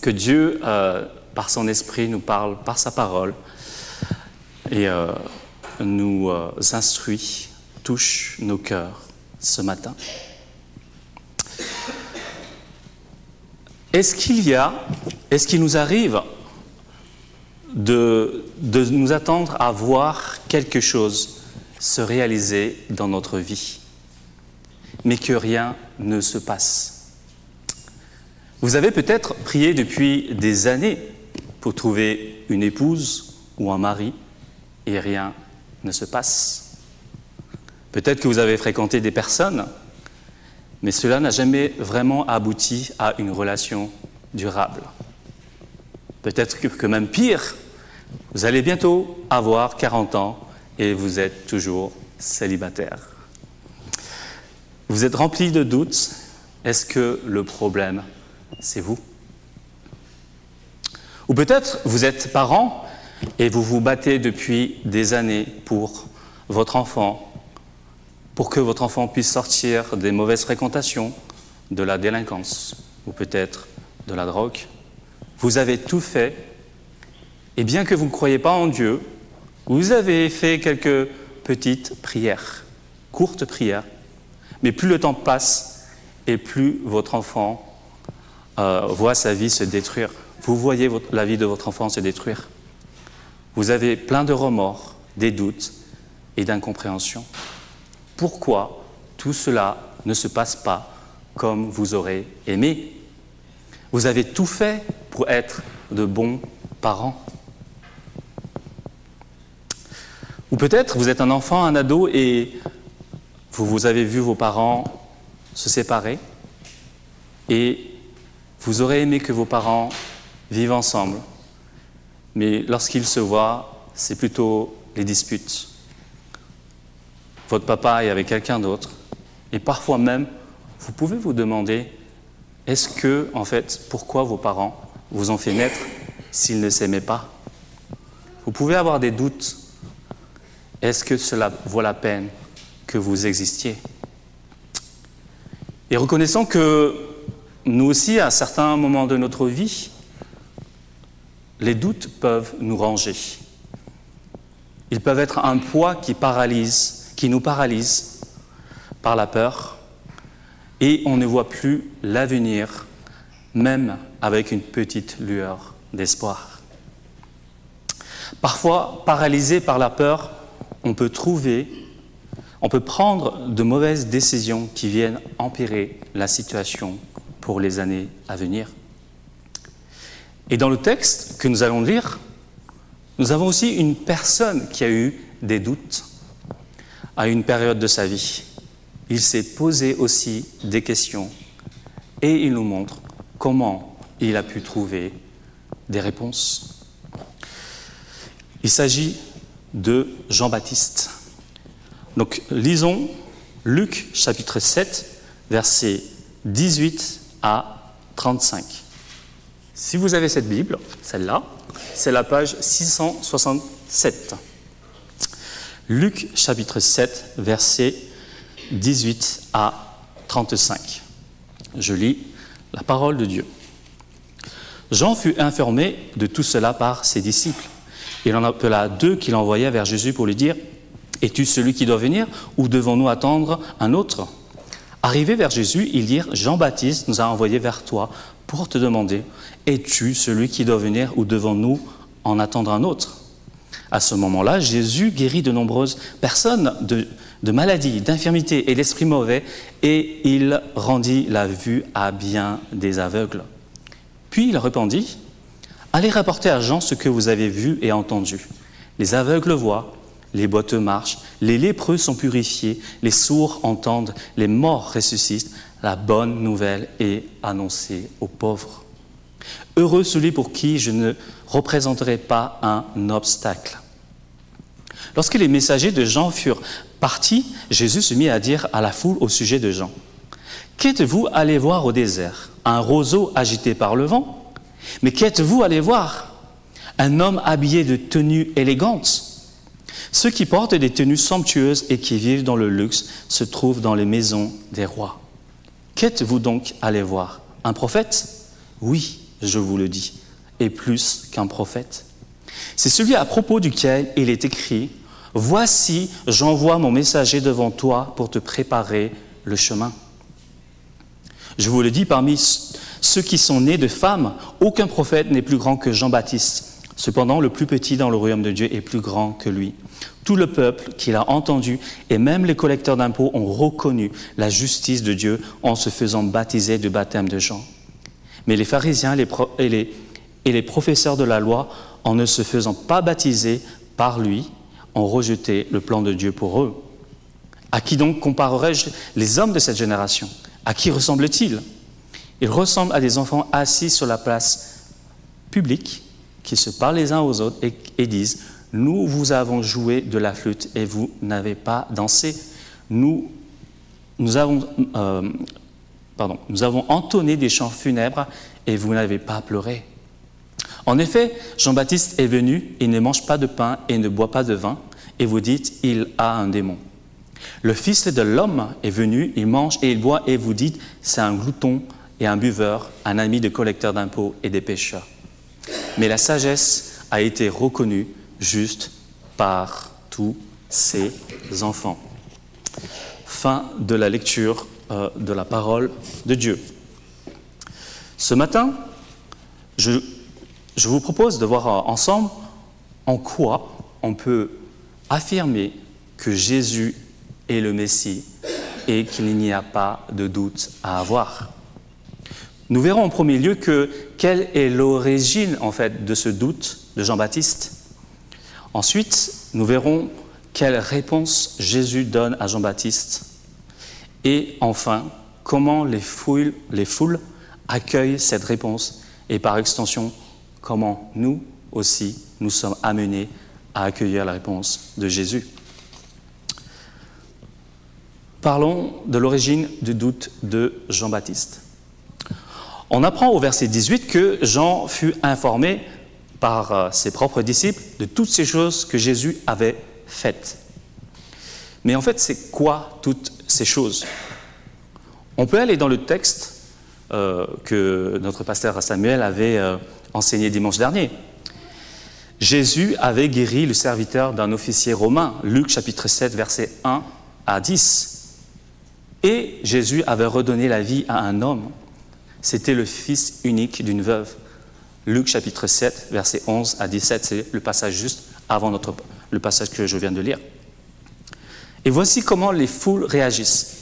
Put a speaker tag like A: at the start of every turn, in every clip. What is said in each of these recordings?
A: que Dieu, par son esprit, nous parle par sa parole et nous instruit, touche nos cœurs ce matin. Est-ce qu'il nous arrive de nous attendre à voir quelque chose se réaliser dans notre vie, mais que rien ne se passe? Vous avez peut-être prié depuis des années pour trouver une épouse ou un mari et rien ne se passe. Peut-être que vous avez fréquenté des personnes, mais cela n'a jamais vraiment abouti à une relation durable. Peut-être que même pire, vous allez bientôt avoir 40 ans et vous êtes toujours célibataire. Vous êtes rempli de doutes. Est-ce que le problème, c'est vous? Ou peut-être vous êtes parent et vous vous battez depuis des années pour votre enfant, pour que votre enfant puisse sortir des mauvaises fréquentations, de la délinquance ou peut-être de la drogue. Vous avez tout fait, et bien que vous ne croyez pas en Dieu, vous avez fait quelques petites prières, courtes prières, mais plus le temps passe et plus votre enfant voit sa vie se détruire. Vous voyez la vie de votre enfant se détruire. Vous avez plein de remords, des doutes et d'incompréhension. Pourquoi tout cela ne se passe pas comme vous aurez aimé? Vous avez tout fait pour être de bons parents. Ou peut-être vous êtes un enfant, un ado, et vous avez vu vos parents se séparer, et vous aurez aimé que vos parents vivent ensemble, mais lorsqu'ils se voient, c'est plutôt les disputes. Votre papa est avec quelqu'un d'autre, et parfois même, vous pouvez vous demander, est-ce que, en fait, pourquoi vos parents vous ont fait naître s'ils ne s'aimaient pas? Vous pouvez avoir des doutes. Est-ce que cela vaut la peine que vous existiez? Et reconnaissons que nous aussi, à certains moments de notre vie, les doutes peuvent nous ranger. Ils peuvent être un poids qui nous paralyse par la peur, et on ne voit plus l'avenir, même avec une petite lueur d'espoir. Parfois, paralysé par la peur, on peut prendre de mauvaises décisions qui viennent empirer la situation pour les années à venir. Et dans le texte que nous allons lire, nous avons aussi une personne qui a eu des doutes à une période de sa vie. Il s'est posé aussi des questions et il nous montre comment il a pu trouver des réponses. Il s'agit de Jean-Baptiste. Donc, lisons Luc chapitre 7, versets 18 à 35. Si vous avez cette Bible, celle-là, c'est la page 667. Luc chapitre 7, versets 18 à 35. Je lis la parole de Dieu. Jean fut informé de tout cela par ses disciples. Il en appela 2 qu'il envoya vers Jésus pour lui dire « Es-tu celui qui doit venir ou devons-nous attendre un autre ?» Arrivés vers Jésus, ils dirent « Jean-Baptiste nous a envoyés vers toi pour te demander « Es-tu celui qui doit venir ou devons-nous en attendre un autre ?» À ce moment-là, Jésus guérit de nombreuses personnes de maladies, d'infirmités et d'esprits mauvais, et il rendit la vue à bien des aveugles. Puis il répondit « Allez rapporter à Jean ce que vous avez vu et entendu. Les aveugles voient, les boiteux marchent, les lépreux sont purifiés, les sourds entendent, les morts ressuscitent. La bonne nouvelle est annoncée aux pauvres. Heureux celui pour qui je ne représenterai pas un obstacle. » Lorsque les messagers de Jean furent partis, Jésus se mit à dire à la foule au sujet de Jean « Qu'êtes-vous allé voir au désert? Un roseau agité par le vent? Mais qu'êtes-vous allé voir? Un homme habillé de tenues élégantes? Ceux qui portent des tenues somptueuses et qui vivent dans le luxe se trouvent dans les maisons des rois. Qu'êtes-vous donc allé voir? Un prophète? Oui, je vous le dis, est plus qu'un prophète. C'est celui à propos duquel il est écrit « Voici, j'envoie mon messager devant toi pour te préparer le chemin. » Je vous le dis, parmi ceux qui sont nés de femmes, aucun prophète n'est plus grand que Jean-Baptiste. Cependant, le plus petit dans le royaume de Dieu est plus grand que lui. Tout le peuple qui l'a entendu, et même les collecteurs d'impôts, ont reconnu la justice de Dieu en se faisant baptiser du baptême de Jean. Mais les pharisiens et les professeurs de la loi, en ne se faisant pas baptiser par lui, ont rejeté le plan de Dieu pour eux. À qui donc comparerai-je les hommes de cette génération? À qui ressemblent-ils? Ils ressemblent à des enfants assis sur la place publique, qui se parlent les uns aux autres et disent « Nous vous avons joué de la flûte et vous n'avez pas dansé. Nous avons entonné des chants funèbres et vous n'avez pas pleuré. » En effet, Jean-Baptiste est venu, il ne mange pas de pain et ne boit pas de vin, et vous dites « Il a un démon. » Le Fils de l'homme est venu, il mange et il boit, et vous dites « C'est un glouton et un buveur, un ami des collecteurs d'impôts et des pécheurs. » Mais la sagesse a été reconnue juste par tous ses enfants. Fin de la lecture de la parole de Dieu. Ce matin, je vous propose de voir ensemble en quoi on peut affirmer que Jésus est le Messie et qu'il n'y a pas de doute à avoir. Nous verrons en premier lieu quelle est l'origine en fait de ce doute de Jean-Baptiste. Ensuite, nous verrons quelle réponse Jésus donne à Jean-Baptiste. Et enfin, comment les foules accueillent cette réponse et par extension, comment nous aussi, nous sommes amenés à accueillir la réponse de Jésus. Parlons de l'origine du doute de Jean-Baptiste. On apprend au verset 18 que Jean fut informé par ses propres disciples de toutes ces choses que Jésus avait faites. Mais en fait, c'est quoi toutes ces choses? On peut aller dans le texte que notre pasteur Samuel avait enseigné dimanche dernier. Jésus avait guéri le serviteur d'un officier romain, Luc chapitre 7, versets 1 à 10. Et Jésus avait redonné la vie à un homme. C'était le fils unique d'une veuve. Luc chapitre 7, versets 11 à 17, c'est le passage juste avant le passage que je viens de lire. Et voici comment les foules réagissent.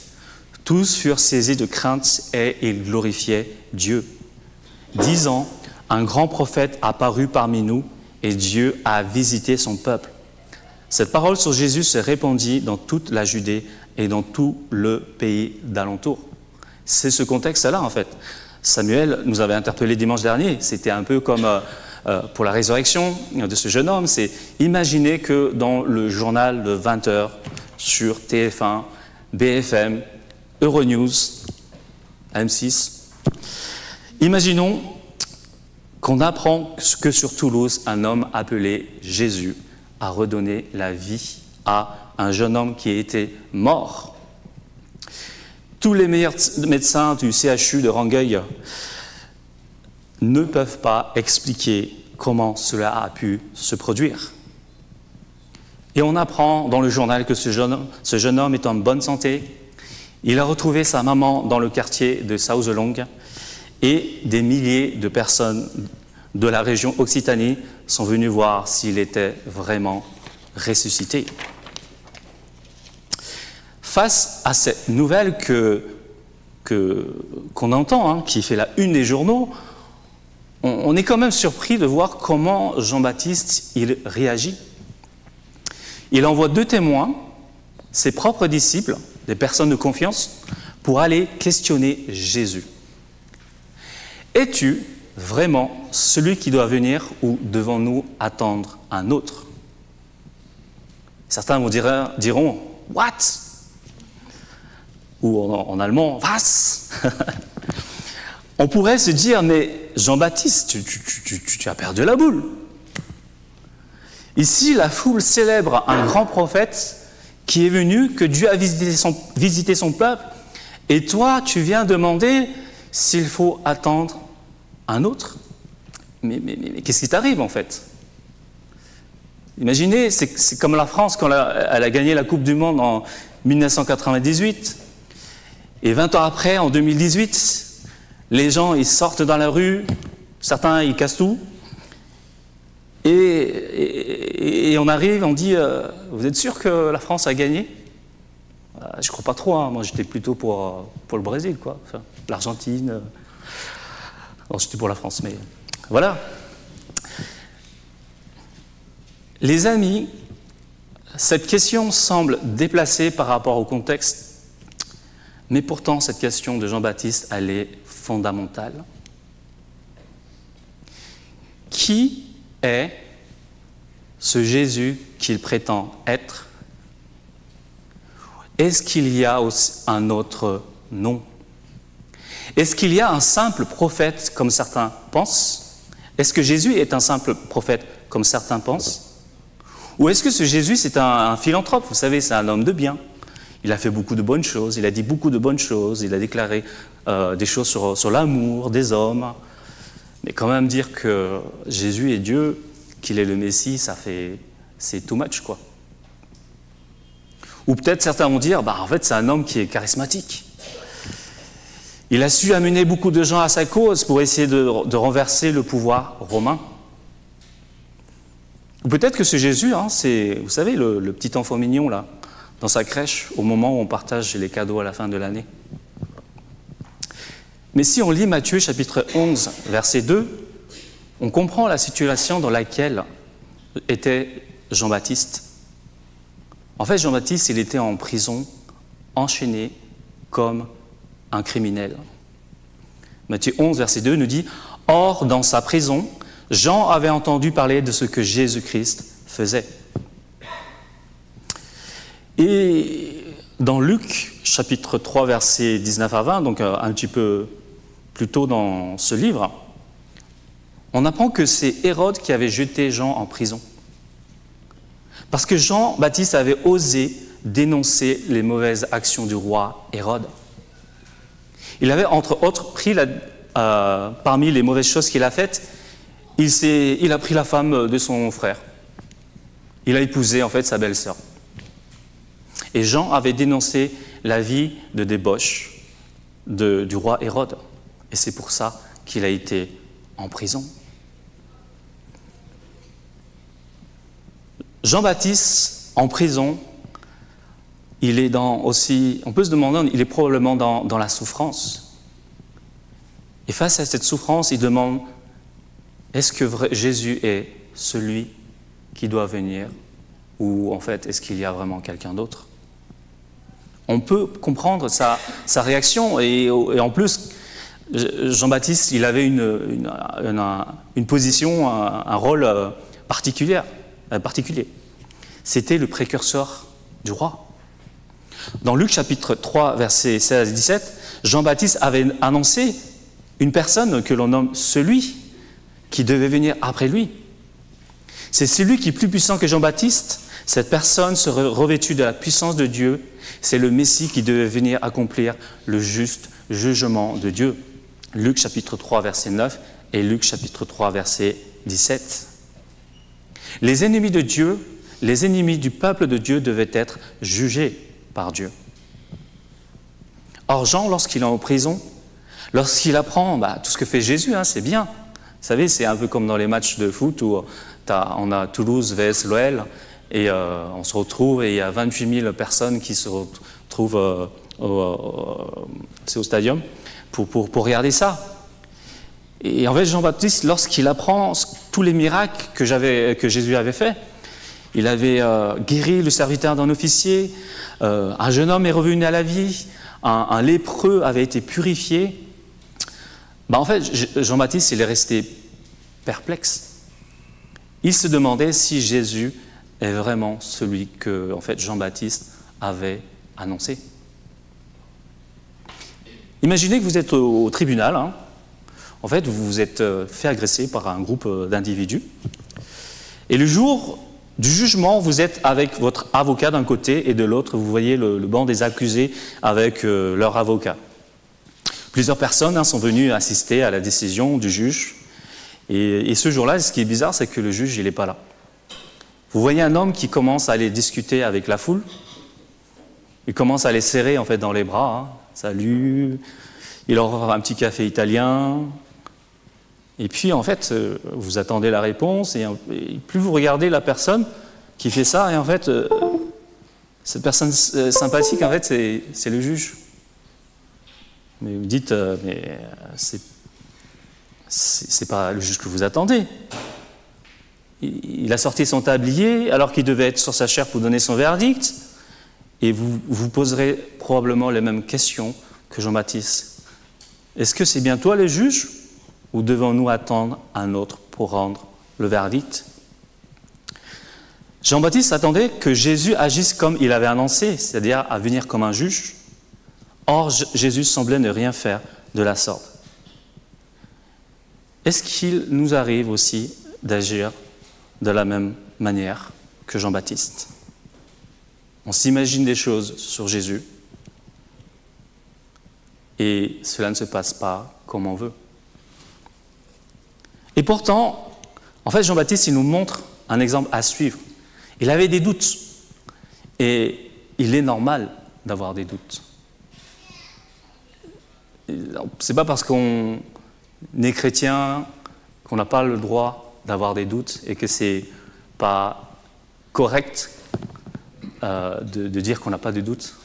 A: Tous furent saisis de crainte et ils glorifiaient Dieu, disant « Un grand prophète apparut parmi nous et Dieu a visité son peuple. » Cette parole sur Jésus se répandit dans toute la Judée et dans tout le pays d'alentour. C'est ce contexte-là, en fait. Samuel nous avait interpellé dimanche dernier. C'était un peu comme pour la résurrection de ce jeune homme. C'est imaginer que dans le journal de 20h sur TF1, BFM, Euronews, M6, imaginons qu'on apprend que sur Toulouse, un homme appelé Jésus a redonné la vie à un jeune homme qui était mort. Tous les meilleurs médecins du CHU de Rangueil ne peuvent pas expliquer comment cela a pu se produire. Et on apprend dans le journal que ce jeune homme est en bonne santé. Il a retrouvé sa maman dans le quartier de Sauzelong et des milliers de personnes de la région Occitanie sont venues voir s'il était vraiment ressuscité. Face à cette nouvelle qu'on entend, qui fait la une des journaux, on est quand même surpris de voir comment Jean-Baptiste il réagit. Il envoie 2 témoins, ses propres disciples, des personnes de confiance, pour aller questionner Jésus. Es-tu vraiment celui qui doit venir ou devons-nous attendre un autre? Certains diront « What ?» ou en allemand « Was ?» On pourrait se dire « Mais Jean-Baptiste, tu as perdu la boule. » Ici, la foule célèbre un grand prophète qui est venu, que Dieu a visité son peuple, et toi, tu viens demander s'il faut attendre un autre. mais qu'est-ce qui t'arrive en fait? Imaginez, c'est comme la France quand elle a gagné la Coupe du Monde en 1998. Et 20 ans après, en 2018, les gens, ils sortent dans la rue, certains, ils cassent tout. Et on arrive, on dit, vous êtes sûr que la France a gagné? Je ne crois pas trop, hein. Moi j'étais plutôt pour le Brésil, quoi. Enfin, l'Argentine. Alors j'étais pour la France, mais voilà. Les amis, cette question semble déplacée par rapport au contexte, mais pourtant cette question de Jean-Baptiste, elle est fondamentale. Qui est ce Jésus qu'il prétend être? Est-ce qu'il y a un autre nom? Est-ce qu'il y a un simple prophète comme certains pensent? Est-ce que Jésus est un simple prophète comme certains pensent? Ou est-ce que ce Jésus, c'est un philanthrope? Vous savez, c'est un homme de bien. Il a fait beaucoup de bonnes choses, il a dit beaucoup de bonnes choses, il a déclaré des choses sur l'amour des hommes. Mais quand même dire que Jésus est Dieu, qu'il est le Messie, c'est too much, quoi. Ou peut-être certains vont dire, en fait, c'est un homme qui est charismatique. Il a su amener beaucoup de gens à sa cause pour essayer de renverser le pouvoir romain. Ou peut-être que ce Jésus, c'est, vous savez, le petit enfant mignon, là, dans sa crèche, au moment où on partage les cadeaux à la fin de l'année. Mais si on lit Matthieu, chapitre 11, verset 2, on comprend la situation dans laquelle était Jean-Baptiste. En fait, Jean-Baptiste, il était en prison, enchaîné comme un criminel. Matthieu 11, verset 2 nous dit « Or, dans sa prison, Jean avait entendu parler de ce que Jésus-Christ faisait. » Et dans Luc, chapitre 3, versets 19 à 20, donc un petit peu plus tôt dans ce livre, on apprend que c'est Hérode qui avait jeté Jean en prison. Parce que Jean-Baptiste avait osé dénoncer les mauvaises actions du roi Hérode. Il avait, entre autres, pris parmi les mauvaises choses qu'il a faites, il a pris la femme de son frère. Il a épousé, en fait, sa belle-sœur. Et Jean avait dénoncé la vie de débauche du roi Hérode. Et c'est pour ça qu'il a été en prison. Jean-Baptiste, en prison, il est aussi, on peut se demander, il est probablement dans la souffrance. Et face à cette souffrance, il demande, est-ce que Jésus est celui qui doit venir? Ou en fait, est-ce qu'il y a vraiment quelqu'un d'autre? On peut comprendre sa réaction, et en plus, Jean-Baptiste, il avait une position, un rôle particulier. C'était le précurseur du roi. Dans Luc chapitre 3, versets 16 à 17, Jean-Baptiste avait annoncé une personne que l'on nomme celui qui devait venir après lui. C'est celui qui est plus puissant que Jean-Baptiste. Cette personne serait revêtue de la puissance de Dieu. C'est le Messie qui devait venir accomplir le juste jugement de Dieu. Luc chapitre 3, verset 9 et Luc chapitre 3, verset 17. Les ennemis de Dieu, les ennemis du peuple de Dieu devaient être jugés par Dieu. Or, Jean, lorsqu'il est en prison, lorsqu'il apprend tout ce que fait Jésus, c'est bien. Vous savez, c'est un peu comme dans les matchs de foot où on a Toulouse vs l'OL et on se retrouve et il y a 28 000 personnes qui se retrouvent au stadium pour regarder ça. Et en fait, Jean-Baptiste, lorsqu'il apprend tous les miracles que Jésus avait fait, il avait guéri le serviteur d'un officier, un jeune homme est revenu à la vie, un lépreux avait été purifié. En fait, Jean-Baptiste, il est resté perplexe. Il se demandait si Jésus est vraiment celui que, en fait, Jean-Baptiste avait annoncé. Imaginez que vous êtes au tribunal. En fait, vous vous êtes fait agresser par un groupe d'individus. Et le jour du jugement, vous êtes avec votre avocat d'un côté et de l'autre, vous voyez le banc des accusés avec leur avocat. Plusieurs personnes sont venues assister à la décision du juge. Et ce jour-là, ce qui est bizarre, c'est que le juge, il n'est pas là. Vous voyez un homme qui commence à aller discuter avec la foule. Il commence à les serrer en fait dans les bras. Hein. Salut. Il leur offre un petit café italien. Et puis en fait, vous attendez la réponse. Et plus vous regardez la personne qui fait ça, et en fait, cette personne sympathique, en fait, c'est le juge. Mais vous dites, mais c'est pas le juge que vous attendez. Il a sorti son tablier alors qu'il devait être sur sa chaire pour donner son verdict. Et vous vous poserez probablement les mêmes questions que Jean-Baptiste. Est-ce que c'est bien toi le juge ou devons-nous attendre un autre pour rendre le verdict? Jean-Baptiste attendait que Jésus agisse comme il avait annoncé, c'est-à-dire à venir comme un juge. Or, Jésus semblait ne rien faire de la sorte. Est-ce qu'il nous arrive aussi d'agir de la même manière que Jean-Baptiste? On s'imagine des choses sur Jésus et cela ne se passe pas comme on veut. Et pourtant, en fait, Jean-Baptiste, il nous montre un exemple à suivre. Il avait des doutes et il est normal d'avoir des doutes. C'est pas parce qu'on est chrétien qu'on n'a pas le droit d'avoir des doutes et que c'est pas correct de dire qu'on n'a pas de doutes.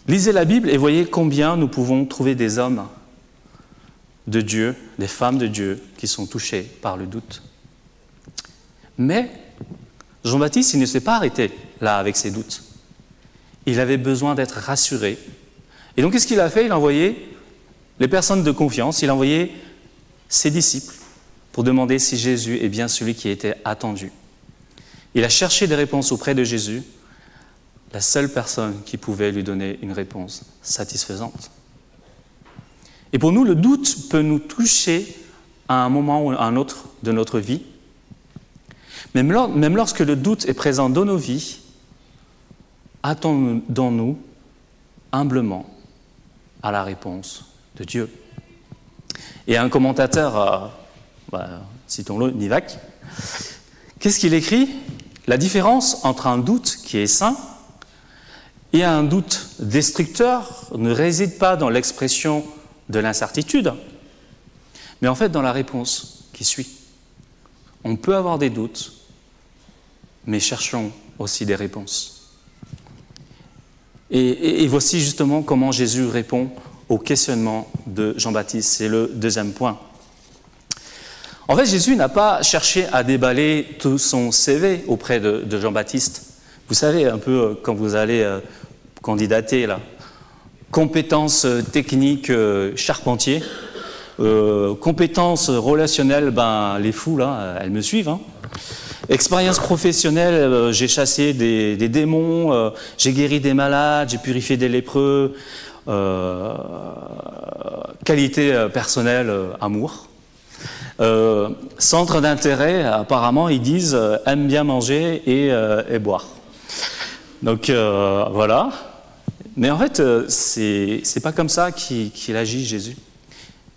A: Lisez la Bible et voyez combien nous pouvons trouver des hommes de Dieu, des femmes de Dieu qui sont touchés par le doute. Mais Jean-Baptiste, il ne s'est pas arrêté là avec ses doutes. Il avait besoin d'être rassuré. Et donc, qu'est-ce qu'il a fait? Il a envoyé les personnes de confiance, il a envoyé ses disciples pour demander si Jésus est bien celui qui était attendu. Il a cherché des réponses auprès de Jésus, la seule personne qui pouvait lui donner une réponse satisfaisante. Et pour nous, le doute peut nous toucher à un moment ou à un autre de notre vie. Même lorsque le doute est présent dans nos vies, attendons-nous humblement à la réponse de Dieu. Et un commentateur, citons-le, Nivac, qu'est-ce qu'il écrit? La différence entre un doute qui est sain et un doute destructeur ne réside pas dans l'expression de l'incertitude, mais en fait dans la réponse qui suit. On peut avoir des doutes, mais cherchons aussi des réponses. Et voici justement comment Jésus répond au questionnement de Jean-Baptiste. C'est le deuxième point. En fait, Jésus n'a pas cherché à déballer tout son CV auprès de Jean-Baptiste. Vous savez, un peu quand vous allez candidater, là, compétences techniques charpentier, compétences relationnelles, les fous, là, elles me suivent. Hein. Expérience professionnelle, j'ai chassé des démons, j'ai guéri des malades, j'ai purifié des lépreux. Qualité personnelle, amour. Centre d'intérêt, apparemment, ils disent aime bien manger et boire. Donc voilà. Mais en fait, c'est pas comme ça qu'il agit, Jésus.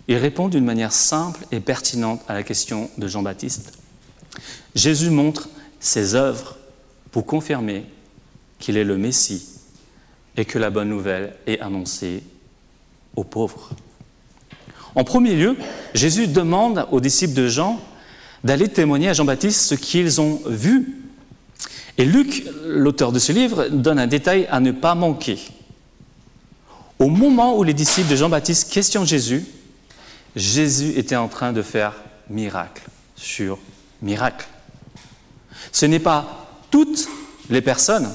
A: Il répond d'une manière simple et pertinente à la question de Jean-Baptiste. Jésus montre ses œuvres pour confirmer qu'il est le Messie et que la bonne nouvelle est annoncée aux pauvres. En premier lieu, Jésus demande aux disciples de Jean d'aller témoigner à Jean-Baptiste ce qu'ils ont vu. Et Luc, l'auteur de ce livre, donne un détail à ne pas manquer. Au moment où les disciples de Jean-Baptiste questionnent Jésus, Jésus était en train de faire miracle sur miracle. Ce n'est pas toutes les personnes,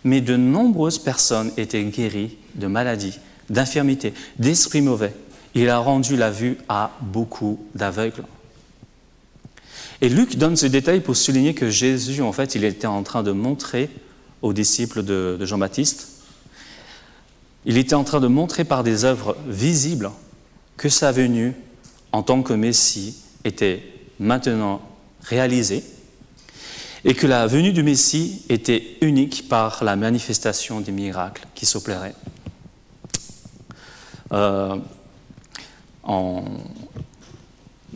A: mais de nombreuses personnes étaient guéries de maladies, d'infirmités, d'esprits mauvais. Il a rendu la vue à beaucoup d'aveugles. Et Luc donne ce détail pour souligner que Jésus, en fait, il était en train de montrer aux disciples de Jean-Baptiste, il était en train de montrer par des œuvres visibles que sa venue en tant que Messie était maintenant réalisée et que la venue du Messie était unique par la manifestation des miracles qui s'opéraient.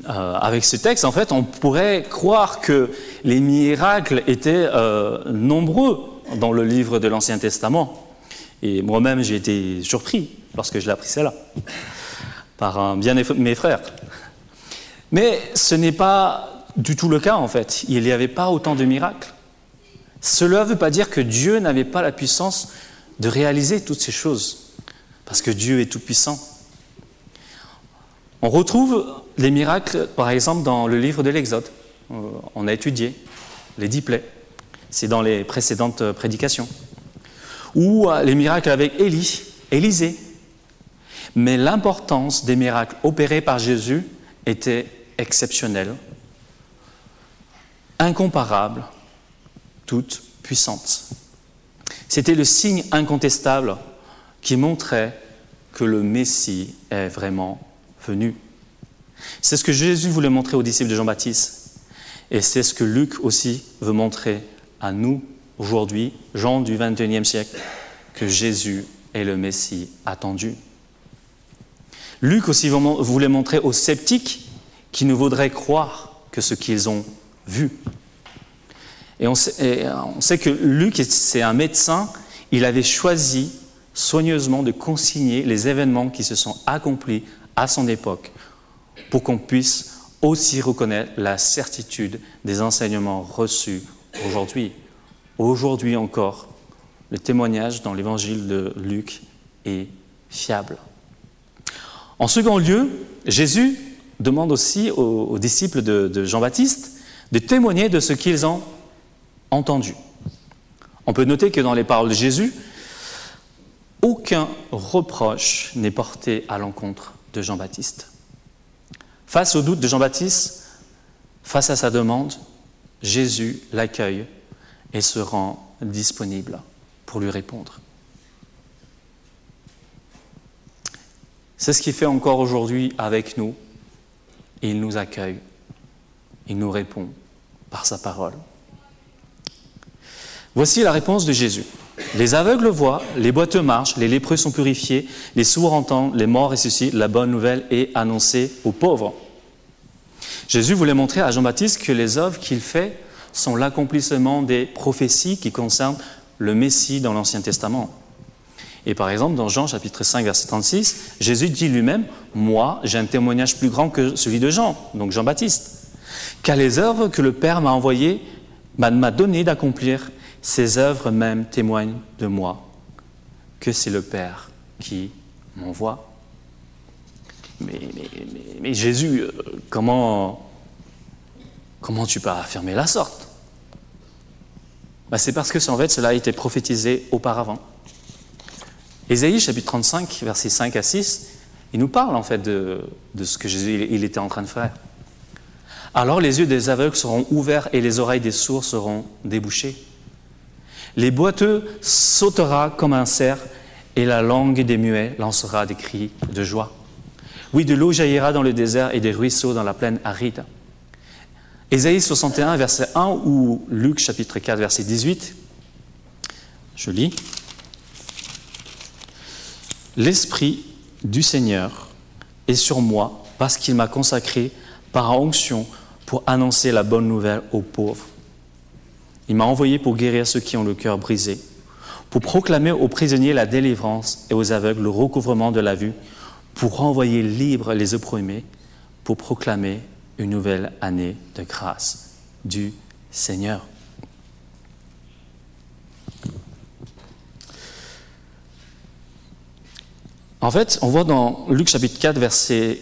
A: avec ce texte, en fait, on pourrait croire que les miracles étaient nombreux dans le livre de l'Ancien Testament. Et moi-même, j'ai été surpris lorsque je l'ai appris cela, par bien mes frères. Mais ce n'est pas du tout le cas, en fait. Il n'y avait pas autant de miracles. Cela ne veut pas dire que Dieu n'avait pas la puissance de réaliser toutes ces choses, parce que Dieu est tout-puissant. On retrouve les miracles, par exemple, dans le livre de l'Exode. On a étudié les 10 plaies. C'est dans les précédentes prédications. Ou les miracles avec Élisée. Mais l'importance des miracles opérés par Jésus était exceptionnelle, incomparable, toute puissante. C'était le signe incontestable qui montrait que le Messie est vraiment venu. C'est ce que Jésus voulait montrer aux disciples de Jean-Baptiste. Et c'est ce que Luc aussi veut montrer à nous aujourd'hui, gens du XXIe siècle, que Jésus est le Messie attendu. Luc aussi voulait montrer aux sceptiques qui ne voudraient croire que ce qu'ils ont vu. Et on sait que Luc, c'est un médecin, il avait choisi soigneusement de consigner les événements qui se sont accomplis à son époque pour qu'on puisse aussi reconnaître la certitude des enseignements reçus aujourd'hui. Aujourd'hui encore, le témoignage dans l'évangile de Luc est fiable. En second lieu, Jésus demande aussi aux disciples de Jean-Baptiste de témoigner de ce qu'ils ont entendu. On peut noter que dans les paroles de Jésus, aucun reproche n'est porté à l'encontre de Jean-Baptiste. Face au doute de Jean-Baptiste, face à sa demande, Jésus l'accueille et se rend disponible pour lui répondre. C'est ce qu'il fait encore aujourd'hui avec nous. Il nous accueille, il nous répond par sa parole. Voici la réponse de Jésus. Les aveugles voient, les boiteux marchent, les lépreux sont purifiés, les sourds entendent, les morts ressuscitent, la bonne nouvelle est annoncée aux pauvres. Jésus voulait montrer à Jean-Baptiste que les œuvres qu'il fait sont l'accomplissement des prophéties qui concernent le Messie dans l'Ancien Testament. Et par exemple, dans Jean chapitre 5, verset 36, Jésus dit lui-même « Moi, j'ai un témoignage plus grand que celui de Jean, donc Jean-Baptiste, car les œuvres que le Père m'a envoyées, m'a donné d'accomplir, ces œuvres même témoignent de moi, que c'est le Père qui m'envoie. » Mais Jésus, comment tu peux affirmer la sorte? C'est parce que en fait, cela a été prophétisé auparavant. Ésaïe, chapitre 35, versets 5 à 6, il nous parle en fait de ce que Jésus il était en train de faire. Alors les yeux des aveugles seront ouverts et les oreilles des sourds seront débouchées. Les boiteux sautera comme un cerf et la langue des muets lancera des cris de joie. Oui, de l'eau jaillira dans le désert et des ruisseaux dans la plaine aride. Ésaïe 61, verset 1 ou Luc, chapitre 4, verset 18, je lis. L'Esprit du Seigneur est sur moi parce qu'il m'a consacré par onction pour annoncer la bonne nouvelle aux pauvres. Il m'a envoyé pour guérir ceux qui ont le cœur brisé, pour proclamer aux prisonniers la délivrance et aux aveugles le recouvrement de la vue, pour renvoyer libres les opprimés, pour proclamer une nouvelle année de grâce du Seigneur. En fait, on voit dans Luc chapitre 4, verset,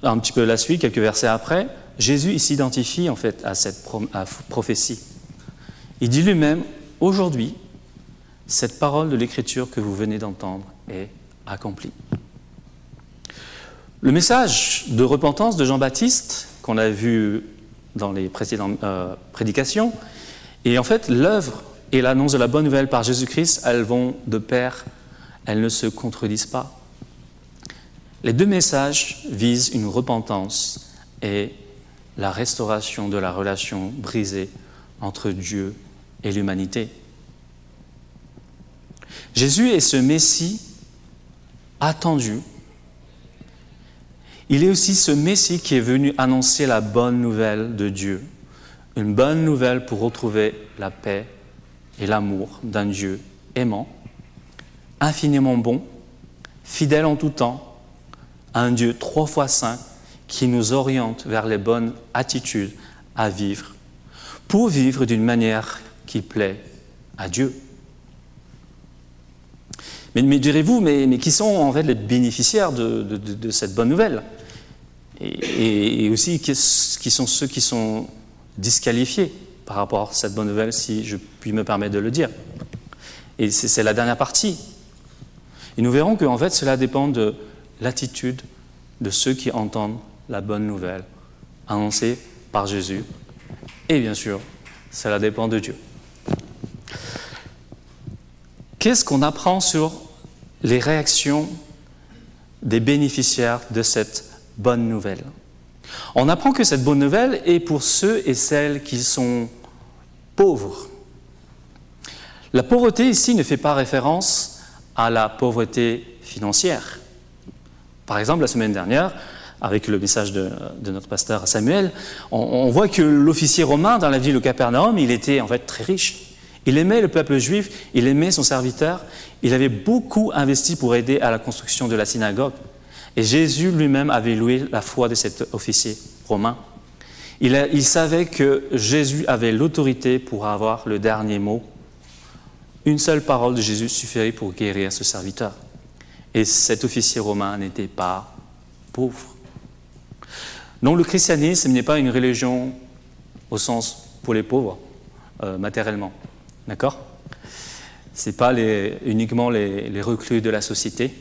A: un petit peu la suite, quelques versets après, Jésus il s'identifie en fait à cette prophétie. Il dit lui-même, aujourd'hui, cette parole de l'Écriture que vous venez d'entendre est accomplie. Le message de repentance de Jean-Baptiste, qu'on a vu dans les précédentes prédications, et en fait l'œuvre et l'annonce de la bonne nouvelle par Jésus-Christ, elles vont de pair. Elles ne se contredisent pas. Les deux messages visent une repentance et la restauration de la relation brisée entre Dieu et l'humanité. Jésus est ce Messie attendu. Il est aussi ce Messie qui est venu annoncer la bonne nouvelle de Dieu. Une bonne nouvelle pour retrouver la paix et l'amour d'un Dieu aimant, infiniment bon, fidèle en tout temps, un Dieu 3 fois saint qui nous oriente vers les bonnes attitudes à vivre, pour vivre d'une manière qui plaît à Dieu. Mais direz-vous, mais qui sont en fait les bénéficiaires de cette bonne nouvelle? Et aussi, qui sont ceux qui sont disqualifiés par rapport à cette bonne nouvelle, si je puis me permettre de le dire. Et c'est la dernière partie. Et nous verrons qu'en fait, cela dépend de l'attitude de ceux qui entendent la bonne nouvelle annoncée par Jésus. Et bien sûr, cela dépend de Dieu. Qu'est-ce qu'on apprend sur les réactions des bénéficiaires de cette bonne nouvelle? On apprend que cette bonne nouvelle est pour ceux et celles qui sont pauvres. La pauvreté ici ne fait pas référence à la pauvreté financière. Par exemple, la semaine dernière, avec le message de notre pasteur Samuel, on voit que l'officier romain dans la ville de Capernaum, il était en fait très riche. Il aimait le peuple juif, il aimait son serviteur, il avait beaucoup investi pour aider à la construction de la synagogue. Et Jésus lui-même avait loué la foi de cet officier romain. Il savait que Jésus avait l'autorité pour avoir le dernier mot. Une seule parole de Jésus suffirait pour guérir ce serviteur. Et cet officier romain n'était pas pauvre. Donc le christianisme n'est pas une religion au sens pour les pauvres, matériellement. D'accord? Ce n'est pas uniquement les reclus de la société.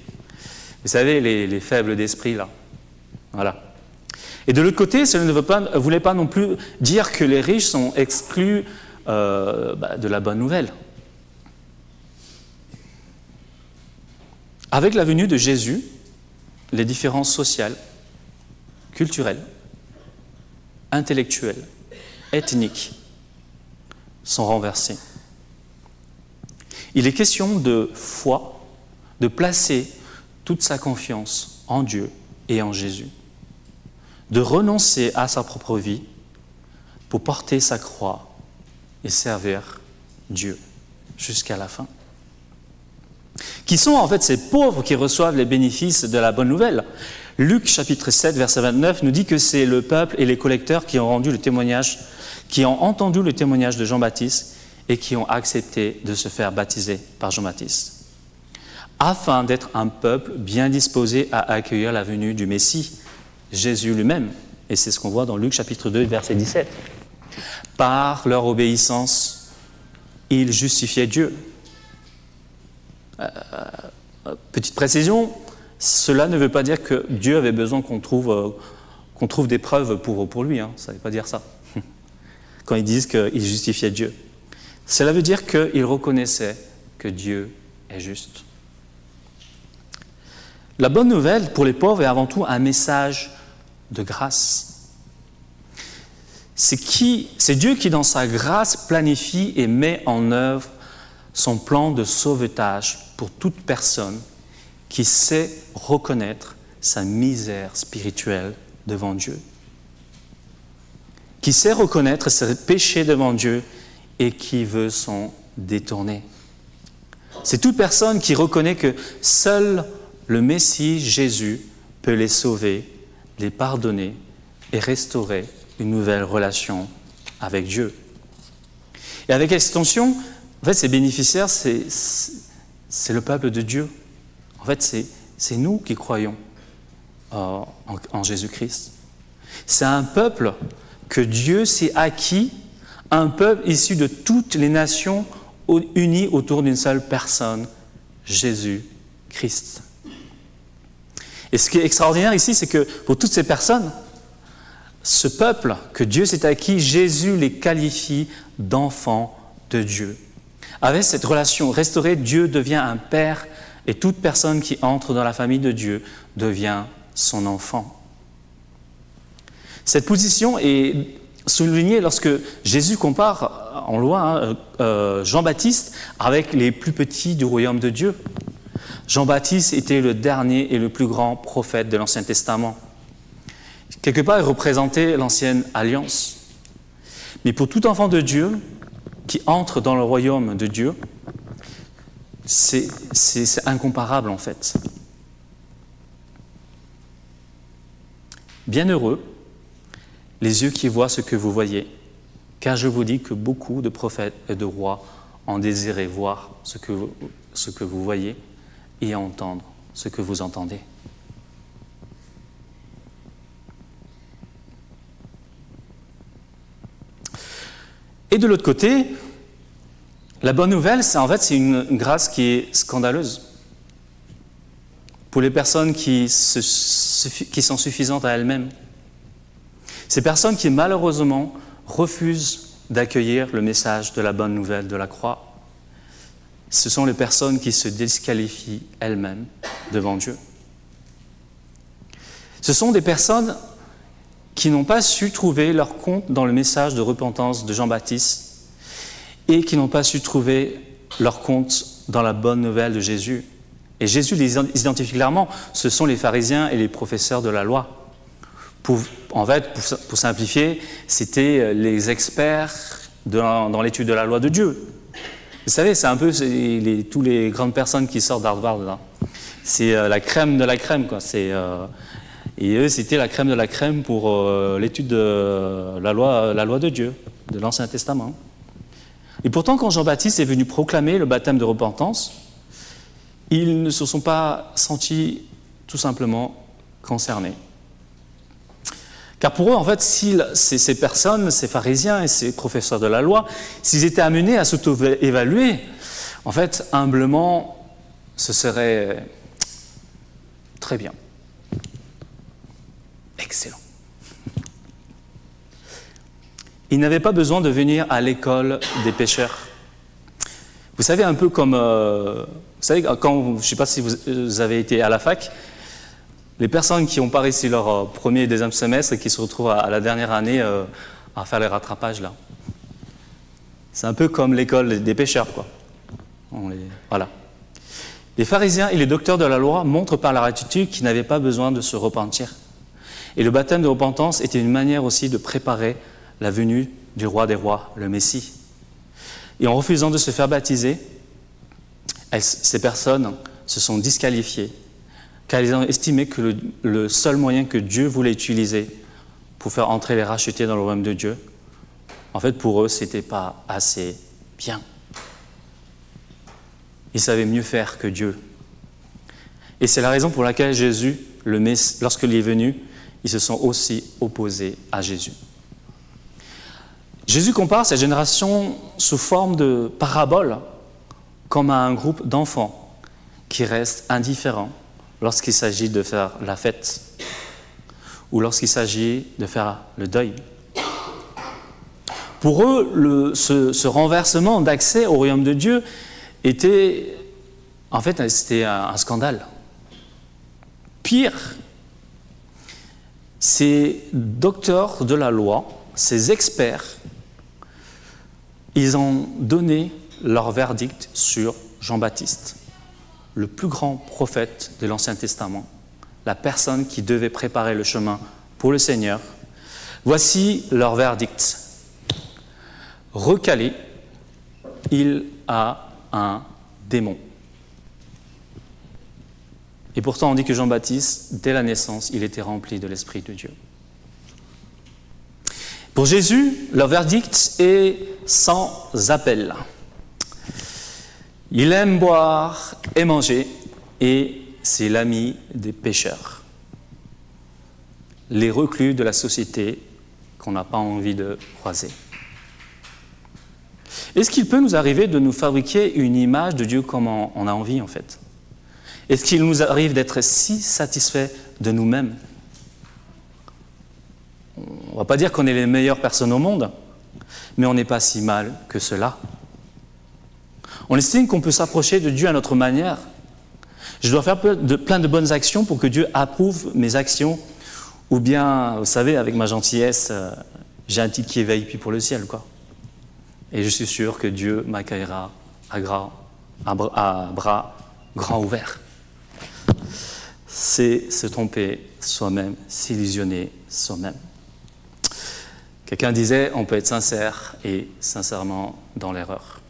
A: Vous savez, les faibles d'esprit, là. Voilà. Et de l'autre côté, cela ne voulait pas non plus dire que les riches sont exclus de la bonne nouvelle. Avec la venue de Jésus, les différences sociales, culturelles, intellectuelles, ethniques sont renversées. Il est question de foi, de placer toute sa confiance en Dieu et en Jésus, de renoncer à sa propre vie pour porter sa croix et servir Dieu jusqu'à la fin. Qui sont en fait ces pauvres qui reçoivent les bénéfices de la bonne nouvelle? Luc chapitre 7, verset 29 nous dit que c'est le peuple et les collecteurs qui ont rendu le témoignage, qui ont entendu le témoignage de Jean-Baptiste et qui ont accepté de se faire baptiser par Jean-Baptiste, afin d'être un peuple bien disposé à accueillir la venue du Messie, Jésus lui-même. Et c'est ce qu'on voit dans Luc chapitre 2, verset 17. Par leur obéissance, ils justifiaient Dieu. Petite précision, cela ne veut pas dire que Dieu avait besoin qu'on trouve des preuves pour lui. Hein. Ça ne veut pas dire ça. Quand ils disent qu'ils justifiaient Dieu. Cela veut dire qu'ils reconnaissaient que Dieu est juste. La bonne nouvelle pour les pauvres est avant tout un message de grâce. C'est Dieu qui, dans sa grâce, planifie et met en œuvre son plan de sauvetage pour toute personne qui sait reconnaître sa misère spirituelle devant Dieu, qui sait reconnaître ses péchés devant Dieu et qui veut s'en détourner. C'est toute personne qui reconnaît que seul le Messie, Jésus, peut les sauver, les pardonner et restaurer une nouvelle relation avec Dieu. Et avec extension, en fait, ces bénéficiaires, c'est le peuple de Dieu. En fait, c'est nous qui croyons en Jésus-Christ. C'est un peuple que Dieu s'est acquis, un peuple issu de toutes les nations unies autour d'une seule personne, Jésus-Christ. Et ce qui est extraordinaire ici, c'est que pour toutes ces personnes, ce peuple que Dieu s'est acquis, Jésus les qualifie d'enfants de Dieu. Avec cette relation restaurée, Dieu devient un père et toute personne qui entre dans la famille de Dieu devient son enfant. Cette position est soulignée lorsque Jésus compare en loin Jean-Baptiste avec les plus petits du royaume de Dieu. Jean-Baptiste était le dernier et le plus grand prophète de l'Ancien Testament. Quelque part, il représentait l'ancienne alliance. Mais pour tout enfant de Dieu qui entre dans le royaume de Dieu, c'est incomparable en fait. Bienheureux les yeux qui voient ce que vous voyez, car je vous dis que beaucoup de prophètes et de rois ont désiré voir ce que vous voyez et entendre ce que vous entendez. Et de l'autre côté, la bonne nouvelle, c'est une grâce qui est scandaleuse. Pour les personnes qui sont suffisantes à elles-mêmes. Ces personnes qui malheureusement refusent d'accueillir le message de la bonne nouvelle de la croix, ce sont les personnes qui se disqualifient elles-mêmes devant Dieu. Ce sont des personnes qui n'ont pas su trouver leur compte dans le message de repentance de Jean-Baptiste et qui n'ont pas su trouver leur compte dans la bonne nouvelle de Jésus. Et Jésus les identifie clairement, ce sont les pharisiens et les professeurs de la loi. Pour simplifier, c'était les experts dans l'étude de la loi de Dieu. Vous savez, c'est un peu tous les grandes personnes qui sortent d'Harvard. C'est la crème de la crème, quoi. Et eux, c'était la crème de la crème pour l'étude de la loi de Dieu, de l'Ancien Testament. Et pourtant, quand Jean-Baptiste est venu proclamer le baptême de repentance, ils ne se sont pas sentis tout simplement concernés. Car pour eux, en fait, si ces personnes, ces pharisiens et ces professeurs de la loi, s'ils étaient amenés à s'auto-évaluer, en fait, humblement, ce serait très bien. Excellent. Ils n'avaient pas besoin de venir à l'école des pécheurs. Vous savez, un peu comme... vous savez, je ne sais pas si vous avez été à la fac, les personnes qui n'ont pas réussi leur premier et deuxième semestre et qui se retrouvent à la dernière année à faire les rattrapages, là. C'est un peu comme l'école des pécheurs, quoi. Voilà. Les pharisiens et les docteurs de la loi montrent par leur attitude qu'ils n'avaient pas besoin de se repentir. Et le baptême de repentance était une manière aussi de préparer la venue du roi des rois, le Messie. Et en refusant de se faire baptiser, ces personnes se sont disqualifiées, car ils ont estimé que le seul moyen que Dieu voulait utiliser pour faire entrer les rachetés dans le royaume de Dieu, en fait pour eux, ce n'était pas assez bien. Ils savaient mieux faire que Dieu. Et c'est la raison pour laquelle Jésus, lorsqu'il est venu, ils se sont aussi opposés à Jésus. Jésus compare cette génération sous forme de parabole comme à un groupe d'enfants qui restent indifférents lorsqu'il s'agit de faire la fête ou lorsqu'il s'agit de faire le deuil. Pour eux, ce renversement d'accès au royaume de Dieu était un scandale. Pire, ces docteurs de la loi, ces experts, ils ont donné leur verdict sur Jean-Baptiste, le plus grand prophète de l'Ancien Testament, la personne qui devait préparer le chemin pour le Seigneur. Voici leur verdict. Recalé, il a un démon. Et pourtant, on dit que Jean-Baptiste, dès la naissance, il était rempli de l'Esprit de Dieu. Pour Jésus, leur verdict est sans appel. Il aime boire et manger, et c'est l'ami des pécheurs. Les reclus de la société qu'on n'a pas envie de croiser. Est-ce qu'il peut nous arriver de nous fabriquer une image de Dieu comme on a envie, en fait ? Est-ce qu'il nous arrive d'être si satisfaits de nous-mêmes ? On ne va pas dire qu'on est les meilleures personnes au monde, mais on n'est pas si mal que cela. On estime qu'on peut s'approcher de Dieu à notre manière. Je dois faire plein de bonnes actions pour que Dieu approuve mes actions. Ou bien, vous savez, avec ma gentillesse, j'ai un titre qui est VIP pour le ciel, quoi. Et je suis sûr que Dieu m'accueillera à bras grands ouverts. c'est se tromper soi-même, s'illusionner soi-même. Quelqu'un disait, on peut être sincère et sincèrement dans l'erreur.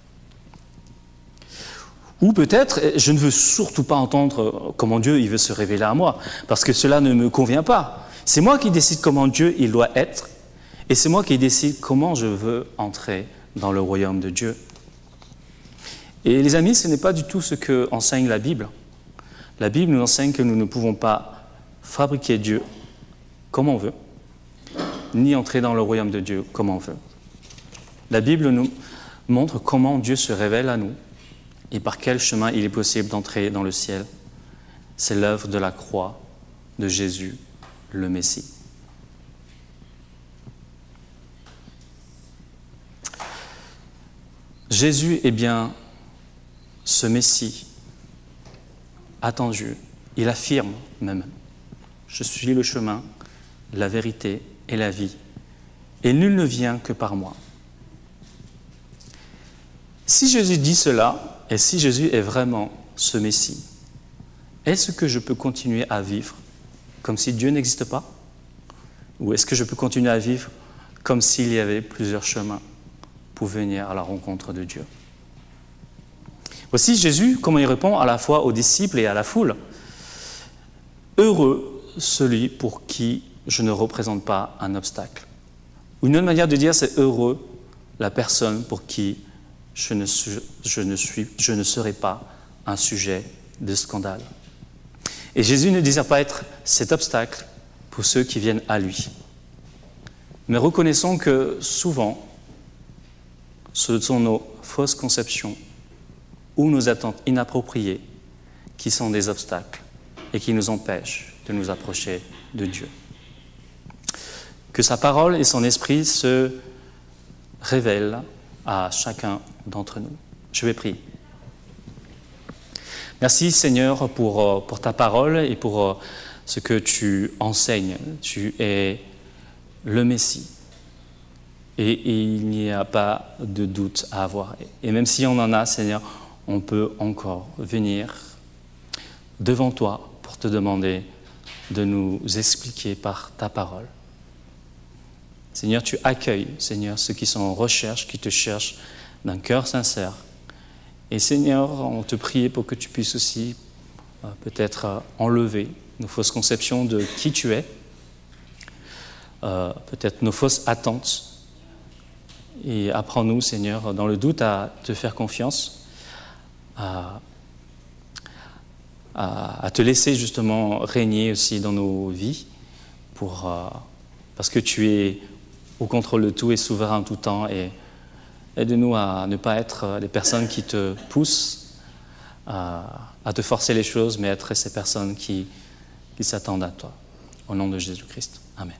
A: Ou peut-être, je ne veux surtout pas entendre comment Dieu il veut se révéler à moi, parce que cela ne me convient pas. C'est moi qui décide comment Dieu il doit être, et c'est moi qui décide comment je veux entrer dans le royaume de Dieu. Et les amis, ce n'est pas du tout ce que enseigne la Bible. La Bible nous enseigne que nous ne pouvons pas fabriquer Dieu comme on veut, ni entrer dans le royaume de Dieu comme on veut. La Bible nous montre comment Dieu se révèle à nous et par quel chemin il est possible d'entrer dans le ciel. C'est l'œuvre de la croix de Jésus, le Messie. Jésus est bien ce Messie attendu. Il affirme même, je suis le chemin, la vérité et la vie, et nul ne vient que par moi. Si Jésus dit cela, et si Jésus est vraiment ce Messie, est-ce que je peux continuer à vivre comme si Dieu n'existe pas? Ou est-ce que je peux continuer à vivre comme s'il y avait plusieurs chemins pour venir à la rencontre de Dieu? Voici Jésus, comment il répond à la fois aux disciples et à la foule. Heureux celui pour qui je ne représente pas un obstacle. Une autre manière de dire, c'est heureux la personne pour qui je ne serai pas un sujet de scandale. Et Jésus ne désire pas être cet obstacle pour ceux qui viennent à lui. Mais reconnaissons que souvent, ce sont nos fausses conceptions ou nos attentes inappropriées qui sont des obstacles et qui nous empêchent de nous approcher de Dieu. Que sa parole et son esprit se révèlent à chacun d'entre nous. Je vais prier. Merci Seigneur pour ta parole et pour ce que tu enseignes. Tu es le Messie. Et il n'y a pas de doute à avoir. Et même si on en a, Seigneur, on peut encore venir devant toi pour te demander de nous expliquer par ta parole. Seigneur, tu accueilles, Seigneur, ceux qui sont en recherche, qui te cherchent d'un cœur sincère. Et Seigneur, on te prie pour que tu puisses aussi peut-être enlever nos fausses conceptions de qui tu es, peut-être nos fausses attentes. Et apprends-nous, Seigneur, dans le doute, à te faire confiance, à te laisser justement régner aussi dans nos vies, parce que tu es au contrôle de tout et souverain en tout temps. Et aide-nous à ne pas être les personnes qui te poussent à te forcer les choses, mais être ces personnes qui s'attendent à toi. Au nom de Jésus-Christ. Amen.